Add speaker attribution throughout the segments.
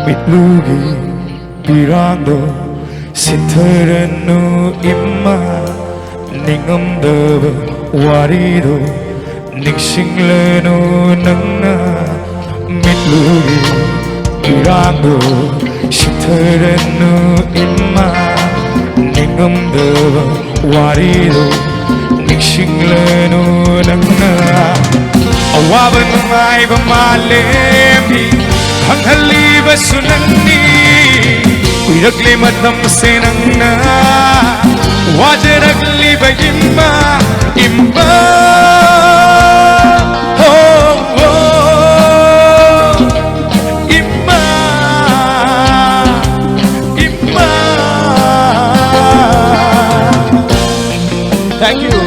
Speaker 1: mitlugi pirando sitharanu imma ningamdava warido niksinglanu nangna mitlugi pirando sitharanu imma ningamdava warido niksinglanu nangna awaba nungaiba malemi hanghaliba sunangni kuiragli matam se nangna wajaragli imma imma oh oh imma imma. Thank you.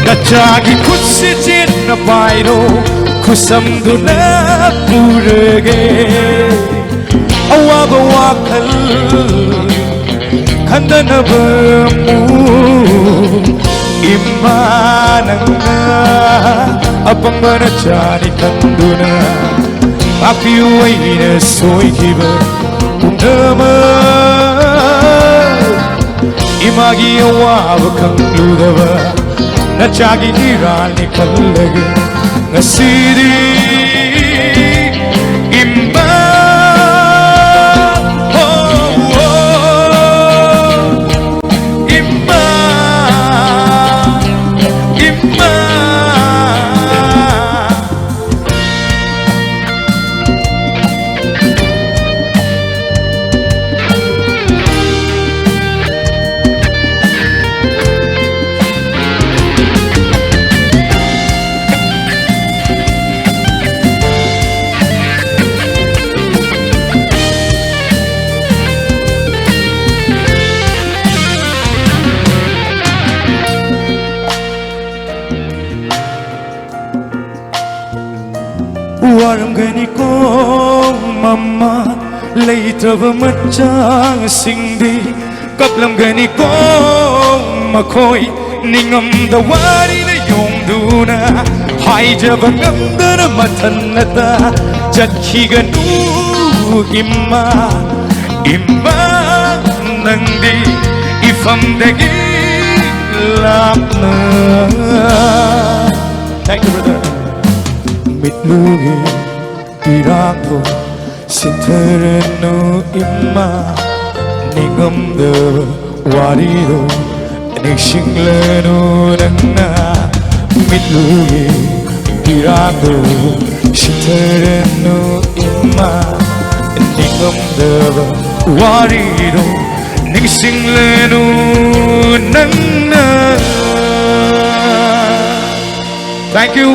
Speaker 1: Nachagi kusitin na pairo kusamduna purage awaba wakal kandana bamu imananga apang manachani kanduna apiuwaina soikiba undama imagi awaba kangludava Nachagi nirani kallage ngasidi imma oh oh imma imma. Waramgani ko mama leitava machang singdi kaplamgani ko makoi ningam dawari na yongduna haijava ngamdana matannata jakhiganu imma imma nangdi ifamdagi lapna. Thank you, brother. Mitlugi pirando sitharanu imma ningamdava warido niksinglanu nangna mitlugi pirando sitharanu imma ningamdava warido niksinglanu nangna. Thank you.